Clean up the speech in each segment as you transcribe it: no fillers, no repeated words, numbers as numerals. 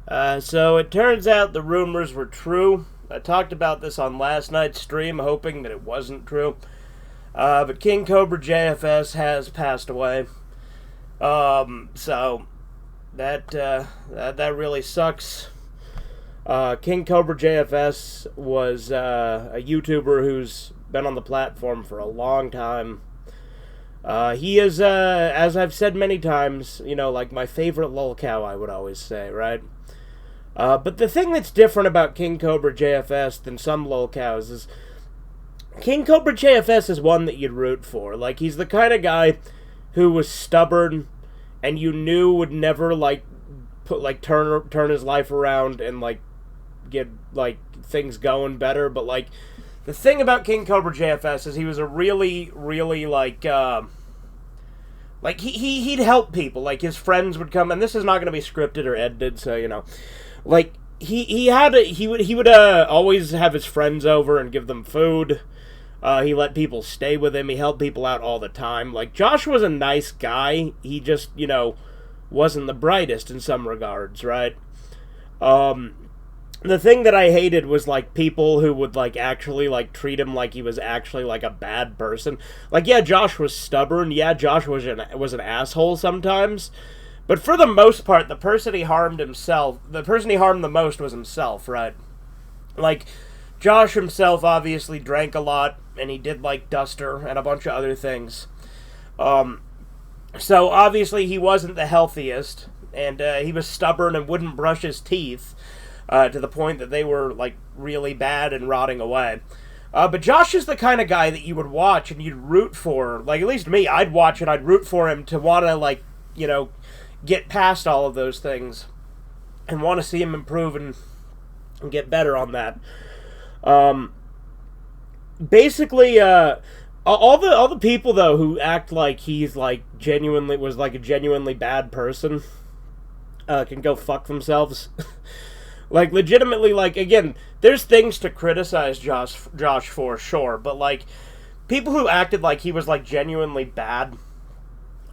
So it turns out the rumors were true. I talked about this on last night's stream, hoping that it wasn't true. But King CobraJFS has passed away. So that really sucks. King CobraJFS was a YouTuber who's been on the platform for a long time. He is, as I've said many times, like my favorite lolcow, I would always say, right? But the thing that's different about King CobraJFS than some lolcows is King CobraJFS is one that you'd root for. Like, he's the kind of guy who was stubborn and you knew would never, turn his life around and, get, things going better. But, the thing about King CobraJFS is he was a really, really, he'd help people. Like, his friends would come, and this is not going to be scripted or edited, so, he would always have his friends over and give them food. He let people stay with him. He helped people out all the time. Like, Josh was a nice guy. He just, wasn't the brightest in some regards, right? The thing that I hated was, people who would, actually, treat him like he was actually, a bad person. Yeah, Josh was stubborn. Yeah, Josh was an asshole sometimes. But for the most part, the person he harmed the most was himself, right? Josh himself obviously drank a lot, and he did Duster and a bunch of other things. So obviously he wasn't the healthiest, and he was stubborn and wouldn't brush his teeth, to the point that they were, really bad and rotting away. But Josh is the kind of guy that you would watch and you'd root for. At least me, I'd watch and I'd root for him to want to, get past all of those things and want to see him improve and get better on that. Basically, all the people though who act like he's genuinely was a genuinely bad person can go fuck themselves. Legitimately, again, there's things to criticize Josh for, sure, but people who acted like he was genuinely bad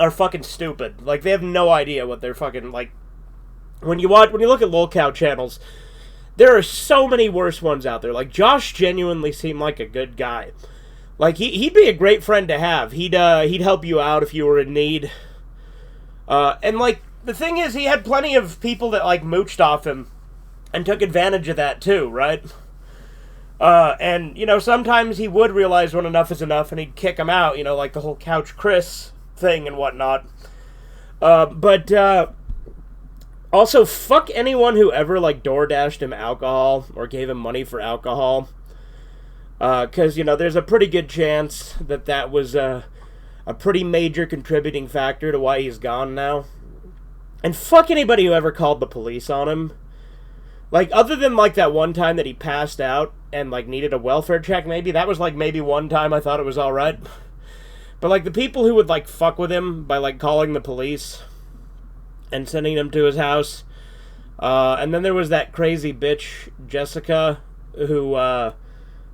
are fucking stupid. They have no idea what they're fucking when you look at lolcow channels, there are so many worse ones out there. Josh genuinely seemed like a good guy. He'd be a great friend to have. He'd help you out if you were in need. And the thing is, he had plenty of people that mooched off him and took advantage of that too, right? And sometimes he would realize when enough is enough and he'd kick him out, the whole Couch Chris thing and whatnot. But also, fuck anyone who ever DoorDashed him alcohol or gave him money for alcohol. Because, there's a pretty good chance that was a pretty major contributing factor to why he's gone now. And fuck anybody who ever called the police on him. Other than, that one time that he passed out and, needed a welfare check, maybe. That was, maybe one time I thought it was alright. But, the people who would, fuck with him by, calling the police and sending him to his house. And then there was that crazy bitch, Jessica, who,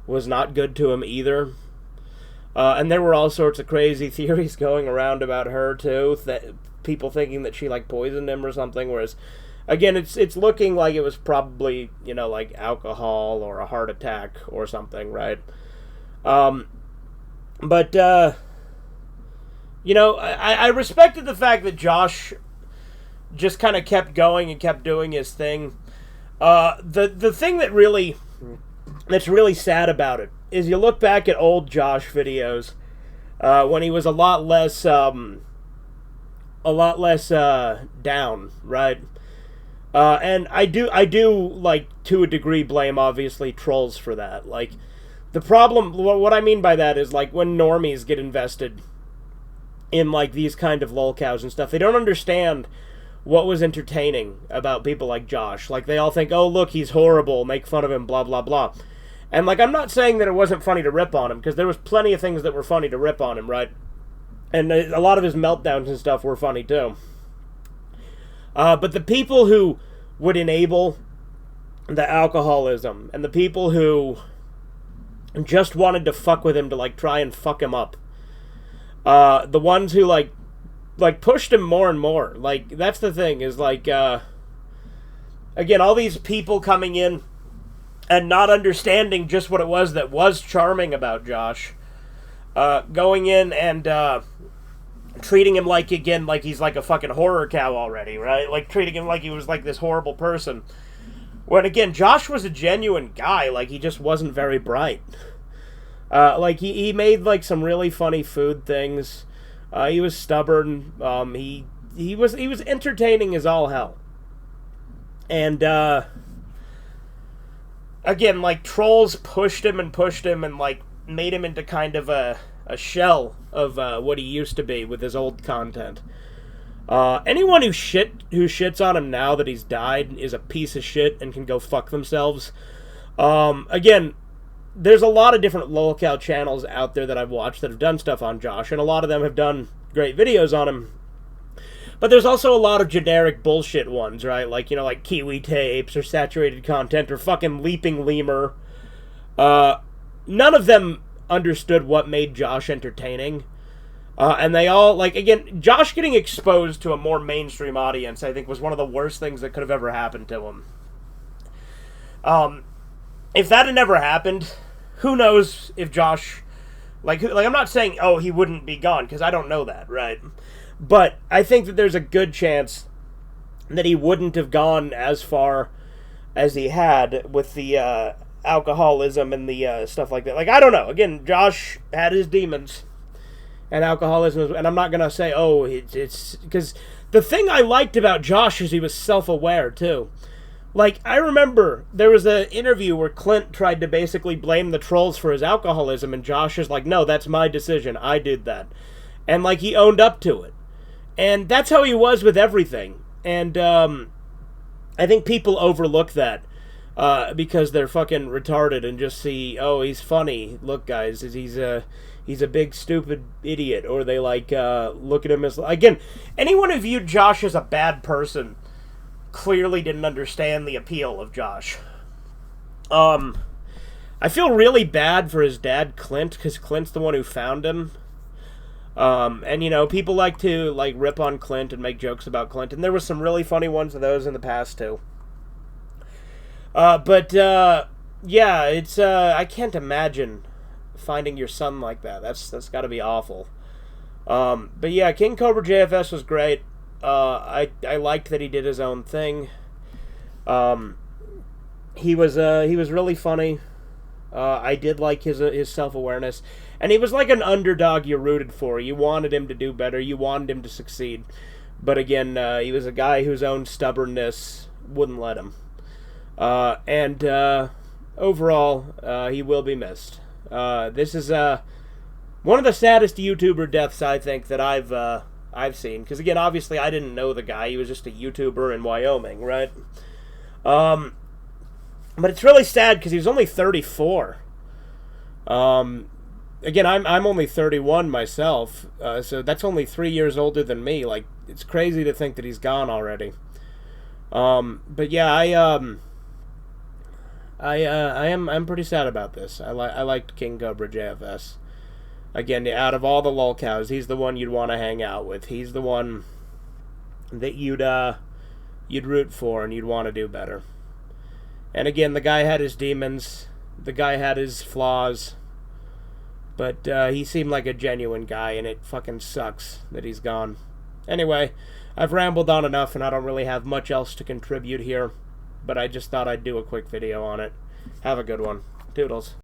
was not good to him either. And there were all sorts of crazy theories going around about her, too. That people thinking that she, poisoned him or something, whereas, again, it's looking like it was probably, alcohol or a heart attack or something, right? But, I respected the fact that Josh just kind of kept going and kept doing his thing. The thing that's really sad about it is you look back at old Josh videos when he was a lot less down, right? And I do to a degree blame obviously trolls for that. The problem, what I mean by that is when normies get invested in these kind of lolcows and stuff, they don't understand what was entertaining about people like Josh. They all think, oh look, he's horrible, make fun of him, blah blah blah. And I'm not saying that it wasn't funny to rip on him, because there was plenty of things that were funny to rip on him, right? And a lot of his meltdowns and stuff were funny too. But the people who would enable the alcoholism, and the people who just wanted to fuck with him to try and fuck him up, the ones who pushed him more and more, that's the thing, is again, all these people coming in and not understanding just what it was that was charming about Josh. Going in and treating him like, again, like he's like a fucking horror cow already, right? Like, treating him like he was like this horrible person. When, again, Josh was a genuine guy. Like, he just wasn't very bright. Like, he made, like, some really funny food things. He was stubborn. He was entertaining as all hell. And, again, like, trolls pushed him and, like, made him into kind of a shell of what he used to be with his old content. Anyone who shits on him now that he's died is a piece of shit and can go fuck themselves. Again, there's a lot of different locale channels out there that I've watched that have done stuff on Josh, and a lot of them have done great videos on him. But there's also a lot of generic bullshit ones, right? Like, you know, like Kiwi Tapes or Saturated Content or fucking Leaping Lemur. None of them understood what made Josh entertaining. And they all, like, again, Josh getting exposed to a more mainstream audience, I think, was one of the worst things that could have ever happened to him. If that had never happened, who knows if Josh, like I'm not saying, oh, he wouldn't be gone, because I don't know that, right? But I think that there's a good chance that he wouldn't have gone as far as he had with the alcoholism and the stuff like that. Like, I don't know. Again, Josh had his demons. And alcoholism, and I'm not going to say, oh, it's... Because the thing I liked about Josh is he was self-aware, too. Like, I remember there was an interview where Clint tried to basically blame the trolls for his alcoholism, and Josh is like, no, that's my decision. I did that. And, like, he owned up to it. And that's how he was with everything. And I think people overlook that because they're fucking retarded and just see, oh, he's funny. Look, guys, he's a big stupid idiot, or they like look at him as, again, anyone who viewed Josh as a bad person clearly didn't understand the appeal of Josh. I feel really bad for his dad, Clint, because Clint's the one who found him. And you know, people like to like rip on Clint and make jokes about Clint, and there was some really funny ones of those in the past too. Yeah, it's I can't imagine finding your son like that. That's got to be awful. But yeah, King CobraJFS was great. I liked that he did his own thing. He was really funny. I did like his self-awareness, and he was like an underdog you rooted for. You wanted him to do better. You wanted him to succeed. But again, he was a guy whose own stubbornness wouldn't let him. And overall, he will be missed. This is one of the saddest YouTuber deaths, I think, that I've seen. Because again, obviously, I didn't know the guy. He was just a YouTuber in Wyoming, right? But it's really sad because he was only 34. Again, I'm only 31 myself, so that's only 3 years older than me. Like, it's crazy to think that he's gone already. But yeah, I'm pretty sad about this. I liked King CobraJFS. Again, out of all the lolcows, he's the one you'd want to hang out with. He's the one that you'd root for and you'd want to do better. And again, the guy had his demons. The guy had his flaws. But he seemed like a genuine guy, and it fucking sucks that he's gone. Anyway, I've rambled on enough, and I don't really have much else to contribute here. But I just thought I'd do a quick video on it. Have a good one. Toodles.